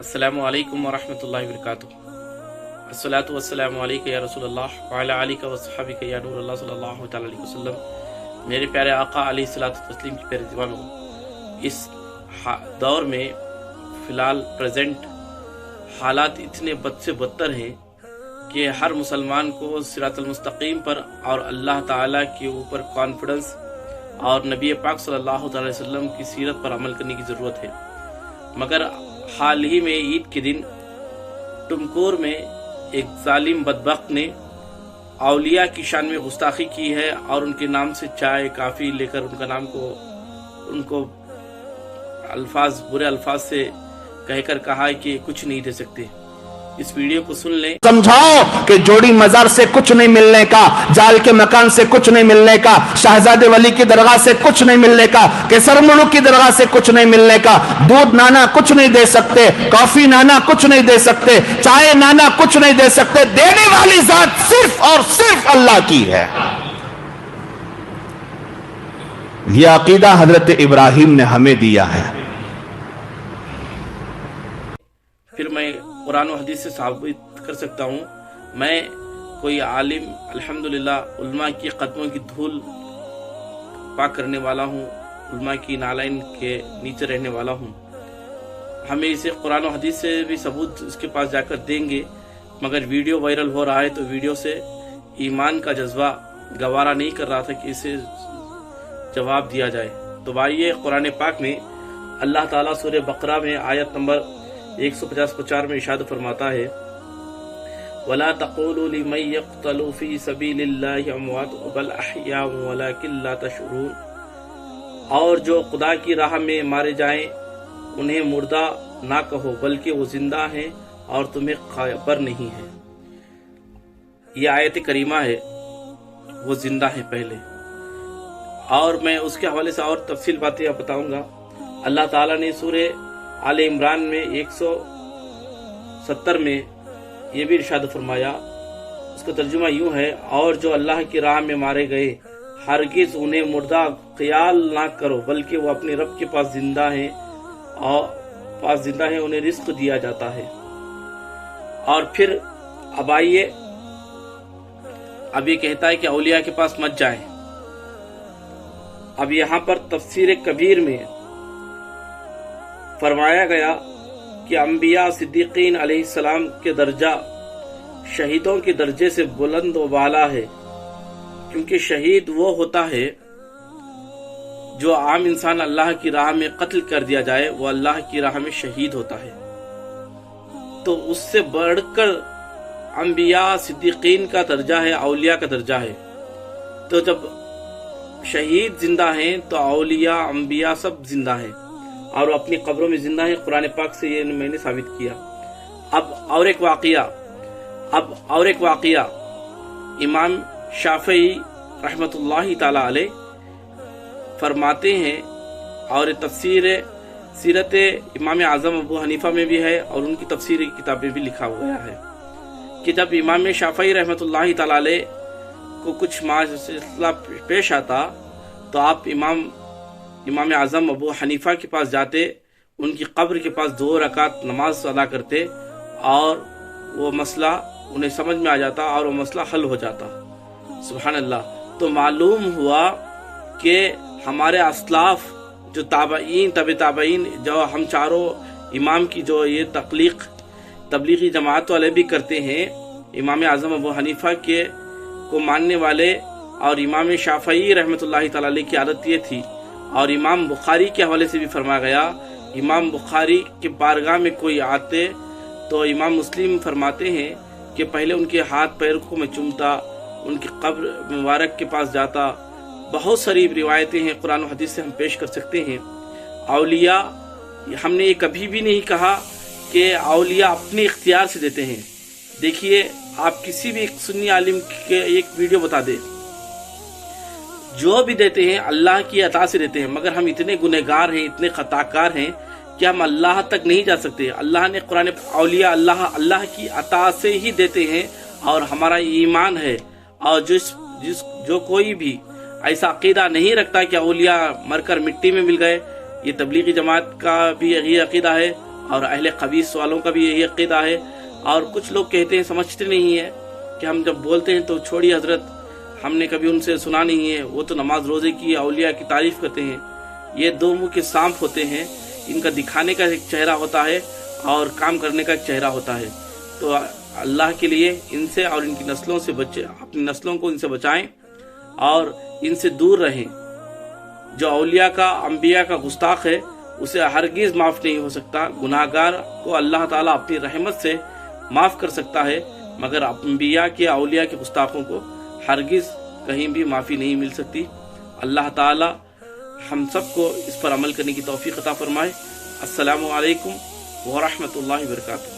अस्सलामु अलैकुम वरहमतुल्लाहि वबरकातुहू। अस्सलातु वस्सलामु अलैका या रसूल अल्लाह व अला आलिका व सहाबिका या नूर अल्लाह सल्लल्लाहु तआला अलैहि वसल्लम। मेरे प्यारे आका अलैहिस्सलातु तस्लीम की प्यारे दीवानों, इस दौर में फ़िलहाल प्रेजेंट हालात इतने बद से बदतर हैं कि हर मुसलमान को सिरातुल मुस्तकीम पर और अल्लाह ताला के ऊपर कॉन्फिडेंस और नबी पाक सल्लल्लाहु अलैहि वसल्लम की सीरत पर अमल करने की ज़रूरत है। मगर हाल ही में ईद के दिन टुमकोर में एक जालिम बदबख्त ने औलिया की शान में गुस्ताखी की है और उनके नाम से चाय काफ़ी लेकर उनको अल्फाज बुरे अल्फाज से कहकर कहा है कि कुछ नहीं दे सकते। इस वीडियो को सुन लें। समझाओ कि जोड़ी मजार से कुछ नहीं मिलने का, जाल के मकान से कुछ नहीं मिलने का, शहजादे वली की दरगाह से कुछ नहीं मिलने का, केसर मुल्क की दरगाह से कुछ नहीं मिलने का, दूध नाना कुछ नहीं दे सकते, कॉफी नाना कुछ नहीं दे सकते, चाय नाना कुछ नहीं दे सकते। देने वाली जात सिर्फ और सिर्फ अल्लाह की है। यह अकीदा हजरत इब्राहिम ने हमें दिया है। फिर मैं कुरान और हदीस से साबित कर सकता हूँ। मैं कोई आलिम अल्हम्दुलिल्लाह उल्मा की कदमों की धूल पाक करने वाला हूँ, उल्मा की नालाइन के नीचे रहने वाला हूँ। हमें इसे कुरान और हदीस से भी सबूत इसके पास जाकर देंगे, मगर वीडियो वायरल हो रहा है तो वीडियो से ईमान का जज्बा गवारा नहीं कर रहा था कि इसे जवाब दिया जाए। तो आइए कुरान पाक में अल्लाह ताला सूरह बकरा में आयत नंबर 150-50 में इरशाद फरमाता है, वला तक़ूलू लिमन यक़्तलू फ़ी सबीलिल्लाहि अमवात बल अहयाउ वलाकिन ला तशऊरून। और जो खुदा की राह में मारे जाएं उन्हें मुर्दा ना कहो बल्कि वो जिंदा हैं और तुम्हें खबर नहीं है। यह आयत करीमा है, वो जिंदा है पहले, और मैं उसके हवाले से और तफसील बातें बताऊंगा। अल्लाह ताला ने सूरह आले इमरान में 170 में ये भी इरशाद फरमाया, उसका तर्जुमा यूं है, और जो अल्लाह की राह में मारे गए हरगिज उन्हें मुर्दा ख्याल ना करो बल्कि वो अपने रब के पास जिंदा हैं, उन्हें रिस्क दिया जाता है। और फिर अब आइए, अब ये कहता है कि औलिया के पास मत जाएं। अब यहाँ पर तफसीर कबीर में फरमाया गया कि अंबिया सिद्दीकीन अलैहिस्सलाम के दर्जा शहीदों के दर्जे से बुलंद व बाला है, क्योंकि शहीद वो होता है जो आम इंसान अल्लाह की राह में कत्ल कर दिया जाए, वो अल्लाह की राह में शहीद होता है। तो उससे बढ़कर अंबिया सिद्दीकीन का दर्जा है, औलिया का दर्जा है। तो जब शहीद जिंदा हैं तो औलिया अंबिया सब जिंदा हैं और अपनी कब्रों में जिंदा है। कुरान पाक से ये मैंने साबित किया। अब और एक वाक़िया इमाम शाफ़ई रहमतुल्लाहि ताला अलैह फरमाते हैं, और तफसीर सीरत इमाम आज़म अबू हनीफा में भी है और उनकी तफसीर की किताब में भी लिखा हुआ है कि जब इमाम शाफ़ई रहमतुल्लाहि ताला अलैह को कुछ मसला पेश आता तो आप इमाम आज़म अबू हनीफा के पास जाते, उनकी कब्र के पास 2 रकात नमाज अदा करते और वो मसला उन्हें समझ में आ जाता और वो मसला हल हो जाता। सुभान अल्लाह। तो मालूम हुआ कि हमारे असलाफ जो ताबईन जो हम चारों इमाम की जो ये तबलीगी जमात वाले भी करते हैं, इमाम आज़म अबू हनीफा के को मानने वाले, और इमाम शाफ़ई रहमतुल्लाहि ताला अलैह की आदत ये थी। और इमाम बुखारी के हवाले से भी फरमाया गया, इमाम बुखारी के बारगाह में कोई आते तो इमाम मुस्लिम फरमाते हैं कि पहले उनके हाथ पैर को मैं चूमता, उनकी कब्र मुबारक के पास जाता। बहुत सारी रिवायतें हैं कुरान और हदीस से हम पेश कर सकते हैं। औलिया, हमने ये कभी भी नहीं कहा कि औलिया अपने इख्तियार से देते हैं। देखिए, आप किसी भी सुन्नी आलिम के एक वीडियो बता दे, जो भी देते हैं अल्लाह की अता से देते हैं, मगर हम इतने गुनहगार हैं, इतने खताकार हैं कि हम अल्लाह तक नहीं जा सकते। अल्लाह ने कुरान औलिया अल्लाह की अता से ही देते हैं और हमारा ईमान है। और जो कोई भी ऐसा अकीदा नहीं रखता कि औलिया मरकर मिट्टी में मिल गए, ये तबलीगी जमात का भी यही अकीदा है اور اہل خبیث والوں کا بھی یہی عقیدہ ہے. اور کچھ لوگ کہتے ہیں، سمجھتے نہیں ہے کہ ہم جب بولتے ہیں تو چھوڑی حضرت، ہم نے کبھی ان سے سنا نہیں ہے، وہ تو نماز روزے کی اولیاء کی تعریف کرتے ہیں. یہ دو منہ کے سانپ ہوتے ہیں، ان کا دکھانے کا ایک چہرہ ہوتا ہے اور کام کرنے کا ایک چہرہ ہوتا ہے. تو اللہ کے لیے ان سے اور ان کی نسلوں سے اپنی نسلوں کو ان سے بچائیں اور ان سے دور رہیں. جو اولیاء کا، انبیاء کا گستاخ ہے اسے ہرگز معاف نہیں ہو سکتا. گناہگار کو اللہ تعالیٰ اپنی رحمت سے معاف کر سکتا ہے، مگر انبیاء کے، اولیاء کے گستاخوں کو ہرگز کہیں بھی معافی نہیں مل سکتی. اللہ تعالیٰ ہم سب کو اس پر عمل کرنے کی توفیق عطا فرمائے. السلام علیکم ورحمۃ اللہ وبرکاتہ.